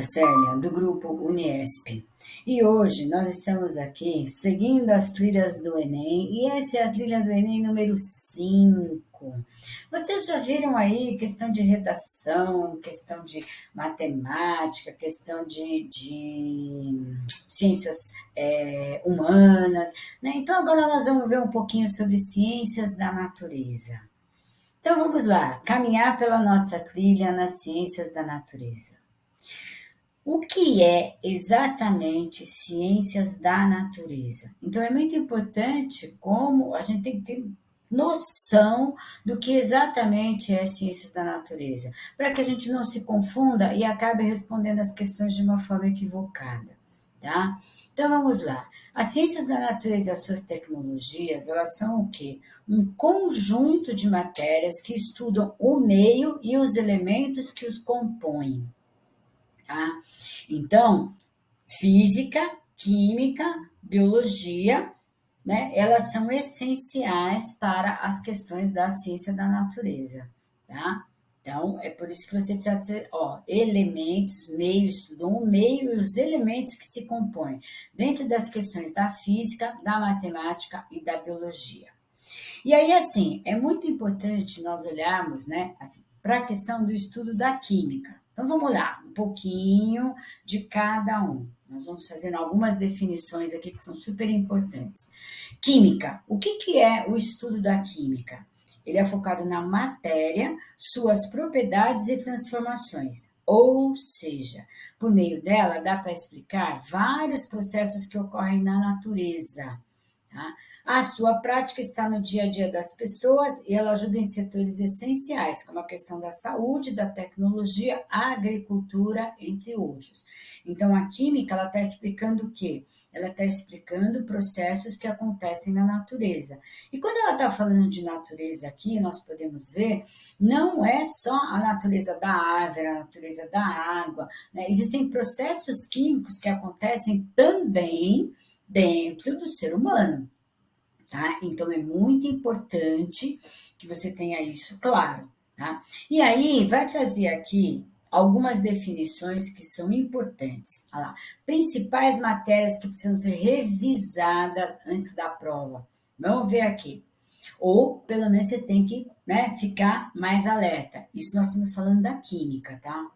Célia, do grupo Uniesp. E hoje nós estamos aqui seguindo as trilhas do Enem, e essa é a trilha do Enem número 5. Vocês já viram aí questão de redação, questão de matemática, questão de ciências humanas, né? Então agora nós vamos ver um pouquinho sobre ciências da natureza. Então vamos lá, caminhar pela nossa trilha nas ciências da natureza. O que é exatamente ciências da natureza? Então, é muito importante como a gente tem que ter noção do que exatamente é ciências da natureza, para que a gente não se confunda e acabe respondendo as questões de uma forma equivocada, tá? Então, vamos lá. As ciências da natureza e as suas tecnologias, elas são o quê? Um conjunto de matérias que estudam o meio e os elementos que os compõem. Tá? Então, física, química, biologia, né, elas são essenciais para as questões da ciência da natureza, tá? Então, é por isso que você precisa ter, elementos, meio, estudam o meio e os elementos que se compõem, dentro das questões da física, da matemática e da biologia. E aí, assim, é muito importante nós olharmos, né, assim, para a questão do estudo da química. Então, vamos lá, um pouquinho de cada um. Nós vamos fazendo algumas definições aqui que são super importantes. Química. O que é o estudo da química? Ele é focado na matéria, suas propriedades e transformações. Ou seja, por meio dela dá para explicar vários processos que ocorrem na natureza. Tá? A sua prática está no dia a dia das pessoas e ela ajuda em setores essenciais, como a questão da saúde, da tecnologia, a agricultura, entre outros. Então, a química, ela está explicando o quê? Ela está explicando processos que acontecem na natureza. E quando ela está falando de natureza aqui, nós podemos ver, não é só a natureza da árvore, a natureza da água, né? Existem processos químicos que acontecem também dentro do ser humano. Tá? Então é muito importante que você tenha isso claro, tá? E aí vai trazer aqui algumas definições que são importantes. Olha lá, principais matérias que precisam ser revisadas antes da prova. Vamos ver aqui. Ou pelo menos você tem que, né, ficar mais alerta. Isso nós estamos falando da química, tá?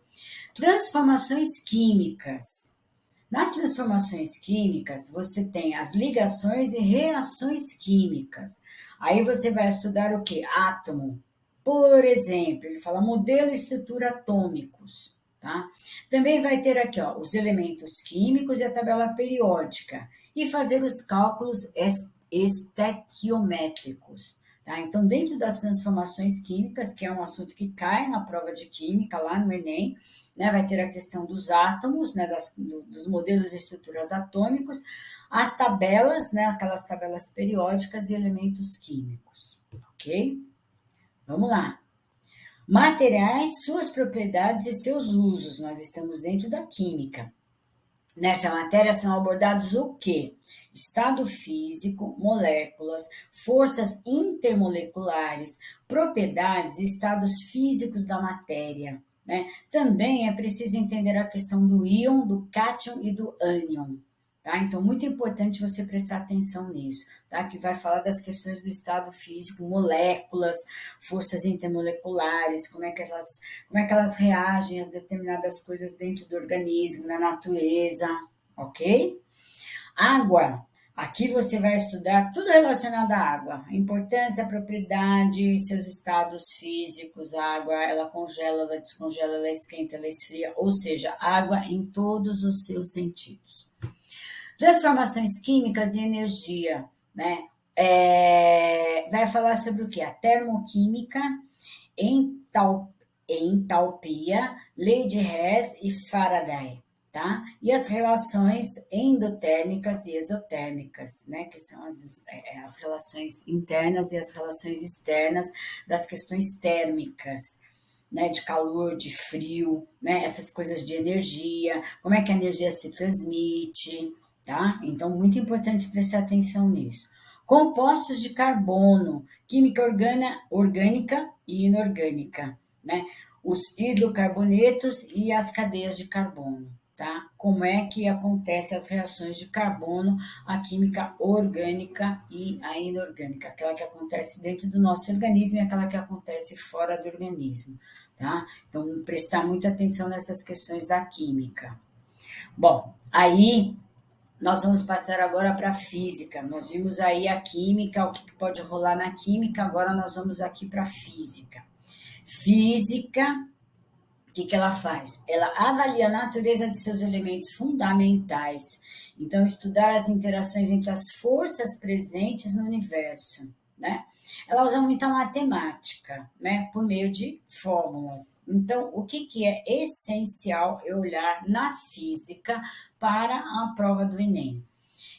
Transformações químicas. Nas transformações químicas, você tem as ligações e reações químicas. Aí você vai estudar o que? Átomo. Por exemplo, ele fala modelo e estrutura atômicos. Tá? Também vai ter aqui ó, os elementos químicos e a tabela periódica. E fazer os cálculos estequiométricos. Tá? Então, dentro das transformações químicas, que é um assunto que cai na prova de química lá no Enem, né, vai ter a questão dos átomos, né, dos modelos e estruturas atômicos, as tabelas, né, aquelas tabelas periódicas e elementos químicos, ok? Vamos lá. Materiais, suas propriedades e seus usos. Nós estamos dentro da química. Nessa matéria são abordados o quê? Estado físico, moléculas, forças intermoleculares, propriedades e estados físicos da matéria. Né? Também é preciso entender a questão do íon, do cátion e do ânion. Tá? Então, muito importante você prestar atenção nisso, tá? Que vai falar das questões do estado físico, moléculas, forças intermoleculares, como é que elas reagem a determinadas coisas dentro do organismo, na natureza, ok? Água. Aqui você vai estudar tudo relacionado à água, a importância, a propriedade, seus estados físicos, a água, ela congela, ela descongela, ela esquenta, ela esfria, ou seja, água em todos os seus sentidos. Transformações químicas e energia, né? Vai falar sobre o que? A termoquímica, entalpia, lei de Hess e Faraday, tá? E as relações endotérmicas e exotérmicas, né? Que são as relações internas e as relações externas das questões térmicas. Né, de calor, de frio, né, essas coisas de energia, como é que a energia se transmite, tá? Então, muito importante prestar atenção nisso. Compostos de carbono, química orgânica e inorgânica, né? os hidrocarbonetos e as cadeias de carbono, tá? Como é que acontecem as reações de carbono, a química orgânica e a inorgânica, aquela que acontece dentro do nosso organismo e aquela que acontece fora do organismo, tá? Então, prestar muita atenção nessas questões da química. Bom, aí nós vamos passar agora para a física. Nós vimos aí a química, o que pode rolar na química, agora nós vamos aqui para a física. Física, o que ela faz? Ela avalia a natureza de seus elementos fundamentais. Então, estudar as interações entre as forças presentes no universo, né? Ela usa muito a matemática, né? Por meio de fórmulas. Então, o que é essencial é olhar na física para a prova do Enem?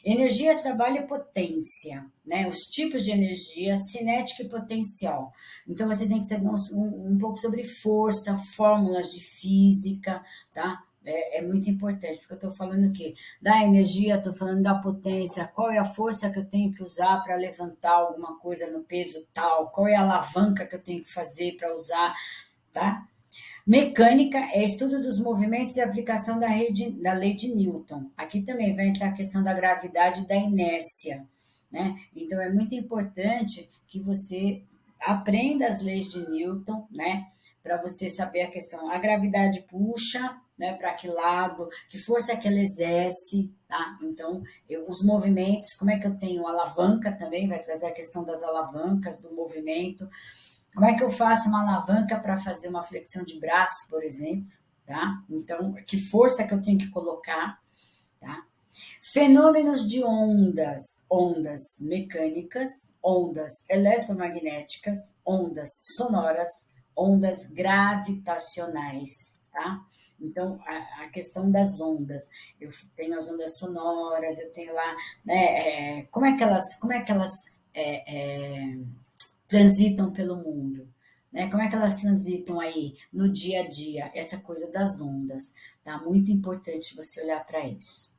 Energia, trabalho e potência, né? Os tipos de energia, cinética e potencial. Então, você tem que saber um pouco sobre força, fórmulas de física, tá? É muito importante, porque eu estou falando o quê? Da energia, estou falando da potência, qual é a força que eu tenho que usar para levantar alguma coisa no peso tal, qual é a alavanca que eu tenho que fazer para usar, tá? Mecânica é estudo dos movimentos e aplicação da lei de Newton. Aqui também vai entrar a questão da gravidade e da inércia, né? Então é muito importante que você aprenda as leis de Newton, né? Para você saber a questão. A gravidade puxa, né? Para que lado? Que força que ela exerce, tá? Então, os movimentos, como é que eu tenho alavanca também? Vai trazer a questão das alavancas, do movimento. Como é que eu faço uma alavanca para fazer uma flexão de braço, por exemplo, tá? Então, que força que eu tenho que colocar, tá? Fenômenos de ondas, ondas mecânicas, ondas eletromagnéticas, ondas sonoras, ondas gravitacionais, tá? Então, a questão das ondas, eu tenho as ondas sonoras, eu tenho lá, né, como é que elas transitam pelo mundo, né? Como é que elas transitam aí no dia a dia, essa coisa das ondas, tá? Muito importante você olhar para isso.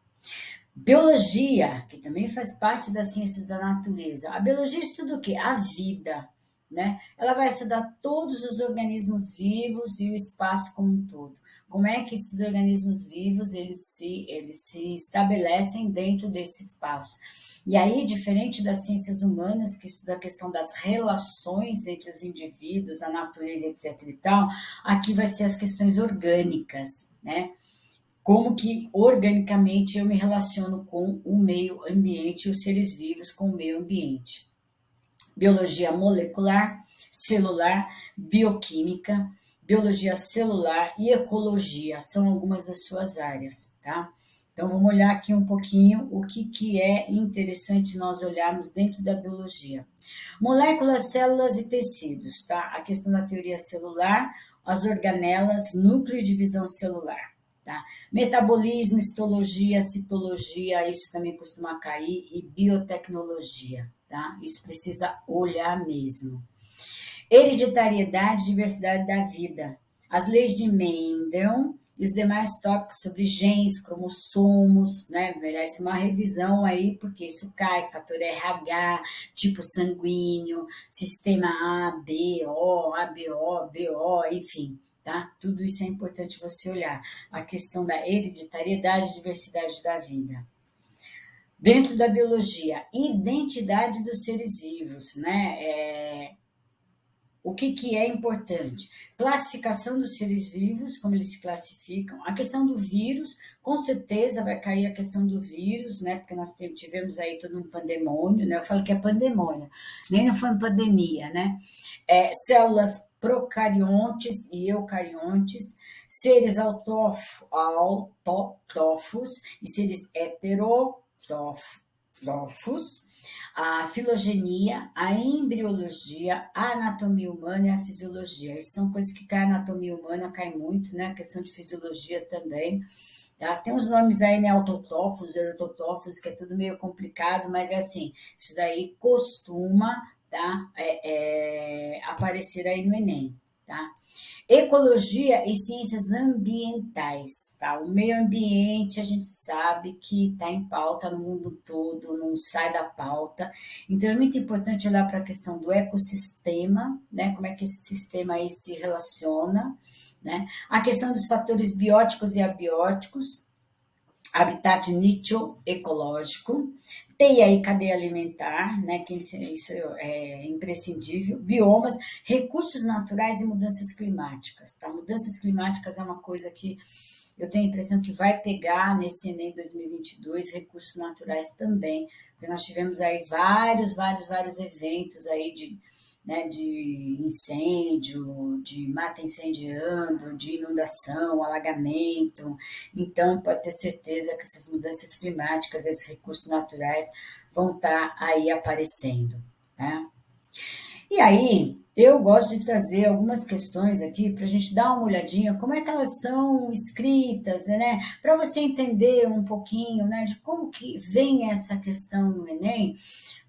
Biologia, que também faz parte das ciências da natureza. A biologia estuda o quê? A vida, né? Ela vai estudar todos os organismos vivos e o espaço como um todo. Como é que esses organismos vivos eles se estabelecem dentro desse espaço? E aí, diferente das ciências humanas, que estuda a questão das relações entre os indivíduos, a natureza, etc. e tal, aqui vai ser as questões orgânicas, né? Como que organicamente eu me relaciono com o meio ambiente e os seres vivos com o meio ambiente. Biologia molecular, celular, bioquímica, biologia celular e ecologia são algumas das suas áreas, tá? Então vamos olhar aqui um pouquinho o que é interessante nós olharmos dentro da biologia. Moléculas, células e tecidos, tá? A questão da teoria celular, as organelas, núcleo e divisão celular, tá? Metabolismo, histologia, citologia, isso também costuma cair, e biotecnologia, tá? Isso precisa olhar mesmo. Hereditariedade e diversidade da vida. As leis de Mendel e os demais tópicos sobre genes, cromossomos, né? Merece uma revisão aí, porque isso cai, fator RH, tipo sanguíneo, sistema A, B, O, ABO, BO, enfim, tá? Tudo isso é importante você olhar. A questão da hereditariedade e diversidade da vida. Dentro da biologia, identidade dos seres vivos, né? O que é importante? Classificação dos seres vivos, como eles se classificam. A questão do vírus, com certeza vai cair a questão do vírus, né? Porque nós tivemos aí todo um pandemônio, né? Eu falo que é pandemônio, nem não foi pandemia, né? Células procariontes e eucariontes, seres autótrofos e seres heterótrofos, a filogenia, a embriologia, a anatomia humana e a fisiologia. Isso são coisas que caem, a anatomia humana cai muito, né? A questão de fisiologia também. Tá? Tem uns nomes aí, né? Autotrófos, erototófos, que é tudo meio complicado, mas é assim, isso daí costuma, tá? Aparecer aí no Enem. tá? Ecologia e ciências ambientais, tá? O meio ambiente a gente sabe que está em pauta no mundo todo, não sai da pauta. Então é muito importante olhar para a questão do ecossistema, né? Como é que esse sistema aí se relaciona, né? A questão dos fatores bióticos e abióticos, habitat níquel ecológico, teia e cadeia alimentar, né, que isso é imprescindível, biomas, recursos naturais e mudanças climáticas, tá? Mudanças climáticas é uma coisa que eu tenho a impressão que vai pegar nesse Enem 2022, recursos naturais também, porque nós tivemos aí vários eventos aí de, né, de incêndio, de mata incendiando, de inundação, alagamento. Então, pode ter certeza que essas mudanças climáticas, esses recursos naturais vão estar aí aparecendo, né? E aí, eu gosto de trazer algumas questões aqui para a gente dar uma olhadinha como é que elas são escritas, né? Para você entender um pouquinho, né, de como que vem essa questão no Enem,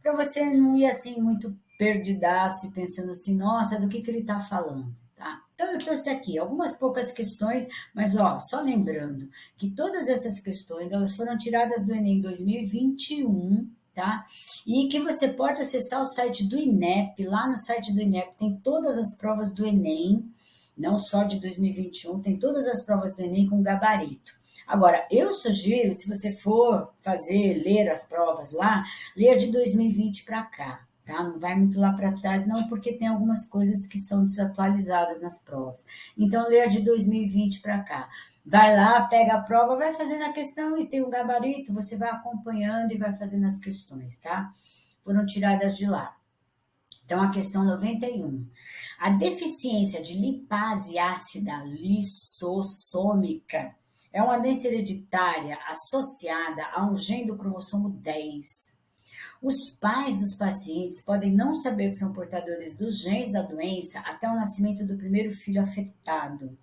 para você não ir assim muito perdidaço e pensando assim, nossa, do que ele está falando, tá? Então eu trouxe aqui algumas poucas questões, mas ó, só lembrando que todas essas questões elas foram tiradas do Enem 2021, tá? E que você pode acessar o site do INEP, lá no site do INEP tem todas as provas do Enem, não só de 2021, tem todas as provas do Enem com gabarito. Agora, eu sugiro, se você for ler as provas lá, ler de 2020 para cá, tá? Não vai muito lá para trás, não, porque tem algumas coisas que são desatualizadas nas provas. Então, ler de 2020 para cá. Vai lá, pega a prova, vai fazendo a questão e tem um gabarito, você vai acompanhando e vai fazendo as questões, tá? Foram tiradas de lá. Então, a questão 91. A deficiência de lipase ácida lisossômica é uma doença hereditária associada a um gene do cromossomo 10. Os pais dos pacientes podem não saber que são portadores dos genes da doença até o nascimento do primeiro filho afetado.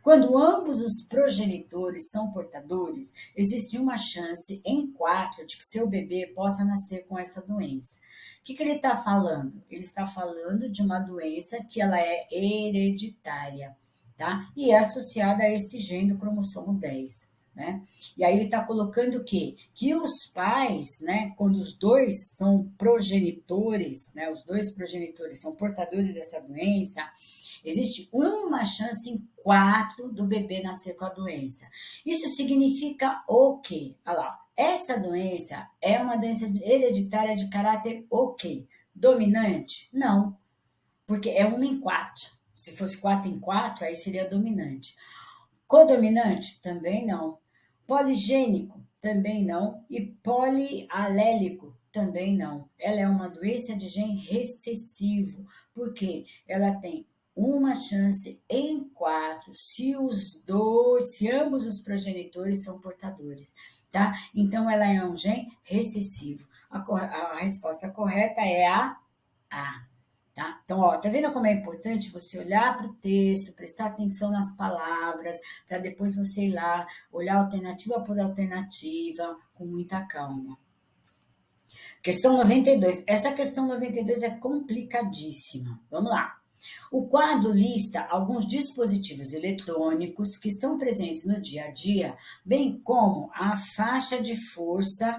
Quando ambos os progenitores são portadores, existe uma chance em 4 de que seu bebê possa nascer com essa doença. O que ele está falando? Ele está falando de uma doença que ela é hereditária, tá? E é associada a esse gene do cromossomo 10. Né? E aí ele está colocando o quê? Que os pais, né, quando os dois são progenitores, né, os dois progenitores são portadores dessa doença, existe uma chance em 4 do bebê nascer com a doença. Isso significa o quê? Olha lá, essa doença é uma doença hereditária de caráter o quê? Dominante? Não, porque é 1 em 4. Se fosse 4 em 4, aí seria dominante. Codominante? Também não. Poligênico? Também não. E polialélico? Também não. Ela é uma doença de gene recessivo, porque ela tem uma chance em 4 se ambos os progenitores são portadores, tá? Então ela é um gene recessivo. A resposta correta é a A. Tá? Então, ó, tá vendo como é importante você olhar para o texto, prestar atenção nas palavras, para depois você ir lá, olhar alternativa por alternativa, com muita calma. Questão 92. Essa questão 92 é complicadíssima. Vamos lá. O quadro lista alguns dispositivos eletrônicos que estão presentes no dia a dia, bem como a faixa de força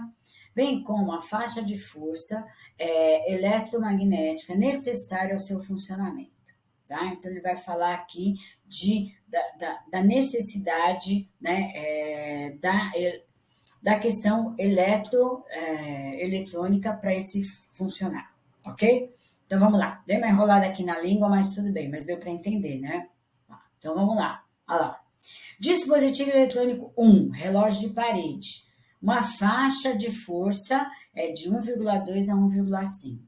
eletromagnética necessária ao seu funcionamento. Tá? Então, ele vai falar aqui da necessidade, né, da questão eletrônica para esse funcionar, ok? Então, vamos lá. Dei uma enrolada aqui na língua, mas tudo bem, mas deu para entender, né? Então, vamos lá. Olha lá. Dispositivo eletrônico 1, relógio de parede. Uma faixa de força é de 1,2 a 1,5.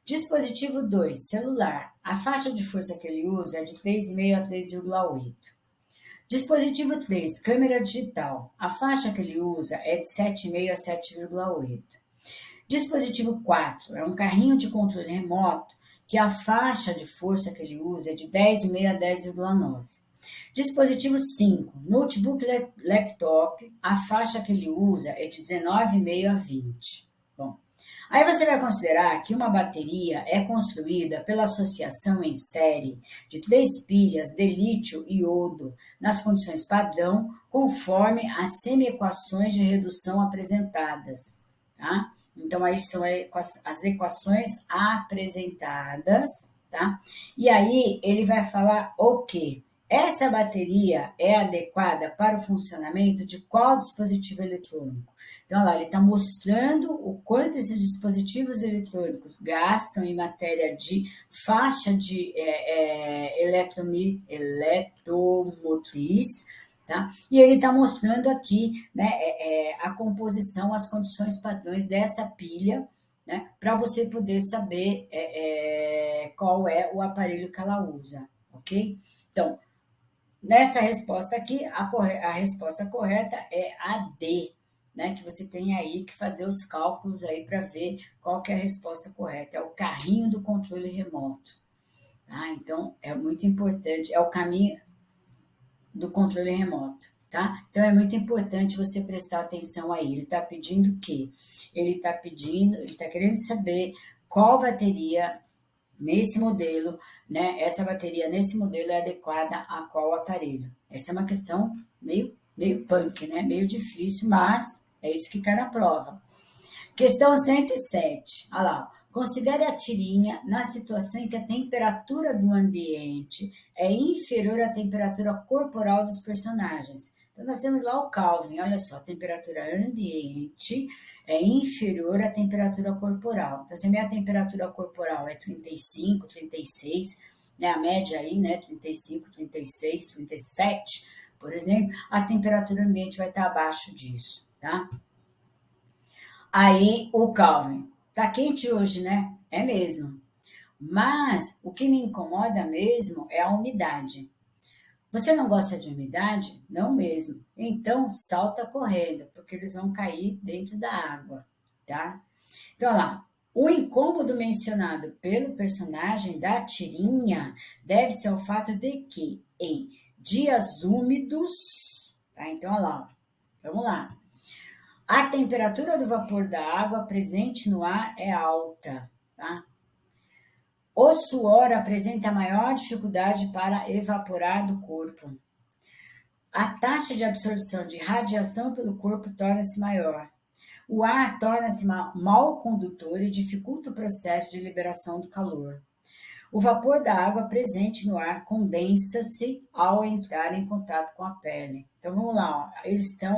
Dispositivo 2, celular. A faixa de força que ele usa é de 3,5 a 3,8. Dispositivo 3, câmera digital. A faixa que ele usa é de 7,5 a 7,8. Dispositivo 4, é um carrinho de controle remoto que a faixa de força que ele usa é de 10,5 a 10,9. Dispositivo 5, notebook laptop, a faixa que ele usa é de 19,5 a 20. Bom, Aí você vai considerar que uma bateria é construída pela associação em série de três pilhas de lítio e iodo nas condições padrão, conforme as semi-equações de redução apresentadas. Tá? Então, aí são as equações apresentadas. Tá? E aí ele vai falar o quê? Essa bateria é adequada para o funcionamento de qual dispositivo eletrônico? Então, lá, ele está mostrando o quanto esses dispositivos eletrônicos gastam em matéria de faixa de eletromotriz, tá? E ele está mostrando aqui, né, a composição, as condições padrões dessa pilha, né, para você poder saber qual é o aparelho que ela usa, ok? Então, nessa resposta aqui, a resposta correta é a D, né? Que você tem aí que fazer os cálculos aí para ver qual que é a resposta correta. É o carrinho do controle remoto. Tá? Então, é muito importante, é o caminho do controle remoto. Tá? Então é muito importante você prestar atenção aí. Ele está pedindo o quê? Ele está querendo saber qual bateria nesse modelo, né? Essa bateria nesse modelo é adequada a qual aparelho? Essa é uma questão meio punk, né? Meio difícil, mas é isso que cai na prova. Questão 107. Olha lá. Considere a tirinha na situação em que a temperatura do ambiente é inferior à temperatura corporal dos personagens. Então, nós temos lá o Calvin, olha só, a temperatura ambiente é inferior à temperatura corporal. Então, se a minha temperatura corporal é 35, 36, né, a média aí, né, 35, 36, 37, por exemplo, a temperatura ambiente vai estar abaixo disso, tá? Aí o Calvin, tá quente hoje, né? É mesmo. Mas o que me incomoda mesmo é a umidade. Você não gosta de umidade? Não mesmo. Então salta correndo, porque eles vão cair dentro da água, tá? Então, olha lá. O incômodo mencionado pelo personagem da tirinha deve ser o fato de que, em dias úmidos, tá? Então, olha lá. Vamos lá. A temperatura do vapor da água presente no ar é alta, tá? O suor apresenta maior dificuldade para evaporar do corpo. A taxa de absorção de radiação pelo corpo torna-se maior. O ar torna-se mal condutor e dificulta o processo de liberação do calor. O vapor da água presente no ar condensa-se ao entrar em contato com a pele. Então vamos lá, ó.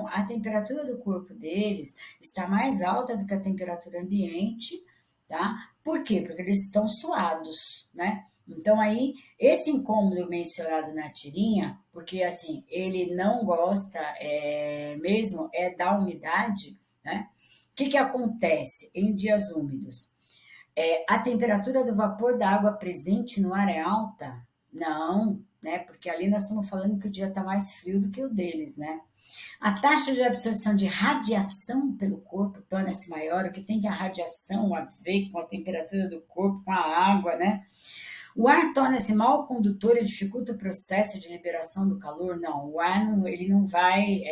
A temperatura do corpo deles está mais alta do que a temperatura ambiente, tá? Por quê? Porque eles estão suados, né? Então aí, esse incômodo mencionado na tirinha, porque assim, ele não gosta mesmo da umidade, né? O que acontece em dias úmidos? A temperatura do vapor da água presente no ar é alta? Não, né? Porque ali nós estamos falando que o dia está mais frio do que o deles, né? A taxa de absorção de radiação pelo corpo torna-se maior, o que tem que a radiação a ver com a temperatura do corpo, com a água, né? O ar torna-se mal condutor e dificulta o processo de liberação do calor? Não, o ar não, ele não vai,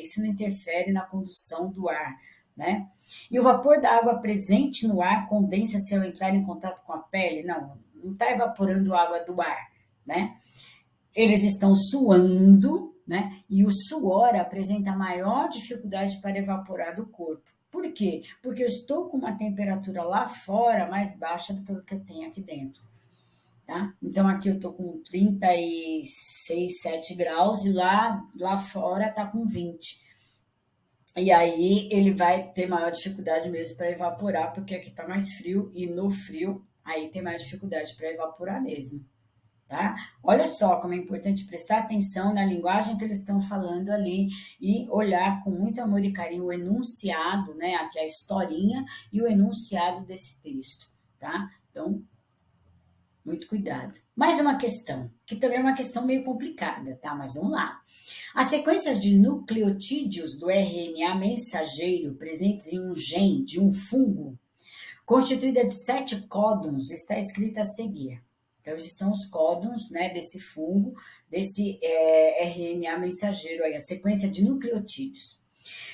isso não interfere na condução do ar, né? E o vapor da água presente no ar condensa-se ao entrar em contato com a pele? Não está evaporando a água do ar, né? Eles estão suando, né? E o suor apresenta maior dificuldade para evaporar do corpo. Por quê? Porque eu estou com uma temperatura lá fora mais baixa do que o que eu tenho aqui dentro. Tá? Então aqui eu tô com 36, 7 graus e lá fora tá com 20. E aí ele vai ter maior dificuldade mesmo para evaporar, porque aqui tá mais frio e no frio aí tem mais dificuldade para evaporar mesmo, tá? Olha só como é importante prestar atenção na linguagem que eles estão falando ali e olhar com muito amor e carinho o enunciado, né? Aqui a historinha e o enunciado desse texto, tá? Então, muito cuidado. Mais uma questão, que também é uma questão meio complicada, tá? Mas vamos lá. As sequências de nucleotídeos do RNA mensageiro presentes em um gene de um fungo, constituída de 7 códons, está escrita a seguir. Então, esses são os códons, né, desse fungo, desse RNA mensageiro aí, a sequência de nucleotídeos.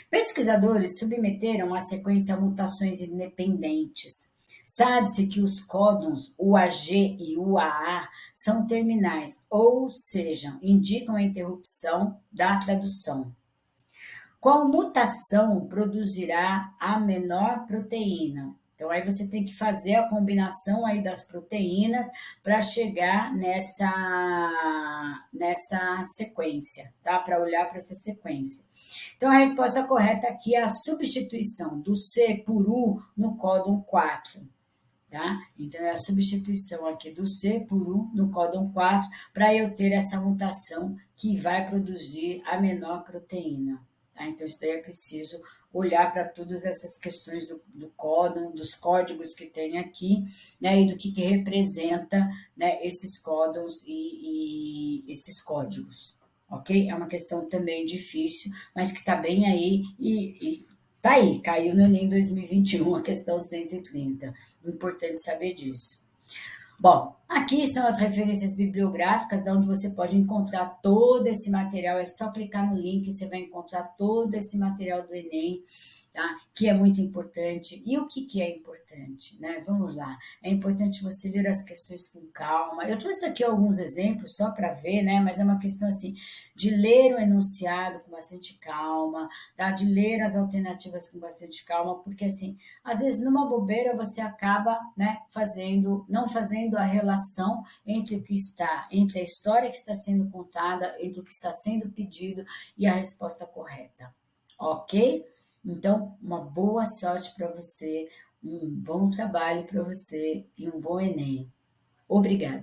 Pesquisadores submeteram a sequência a mutações independentes. Sabe-se que os códons UAG e UAA são terminais, ou seja, indicam a interrupção da tradução. Qual mutação produzirá a menor proteína? Então, aí você tem que fazer a combinação aí das proteínas para chegar nessa sequência, tá? Para olhar para essa sequência. Então, a resposta correta aqui é a substituição do C por U no códon 4. Tá? Então, é a substituição aqui do C por U no códon 4 para eu ter essa mutação que vai produzir a menor proteína. Tá? Então, isso daí é preciso olhar para todas essas questões do códon, dos códigos que tem aqui, né, e do que representa, né, esses códons e esses códigos, ok? É uma questão também difícil, mas que está bem aí e tá aí, caiu no Enem 2021, a questão 130. Importante saber disso. Bom, aqui estão as referências bibliográficas, de onde você pode encontrar todo esse material. É só clicar no link e você vai encontrar todo esse material do Enem, tá? Que é muito importante. E o que é importante, né? Vamos lá. É importante você ler as questões com calma. Eu trouxe aqui alguns exemplos só para ver, né? Mas é uma questão assim de ler o enunciado com bastante calma, tá? De ler as alternativas com bastante calma, porque assim, às vezes numa bobeira você acaba, né, não fazendo a relação entre o que está, entre a história que está sendo contada, entre o que está sendo pedido e a resposta correta. Ok? Então, uma boa sorte para você, um bom trabalho para você e um bom Enem. Obrigada.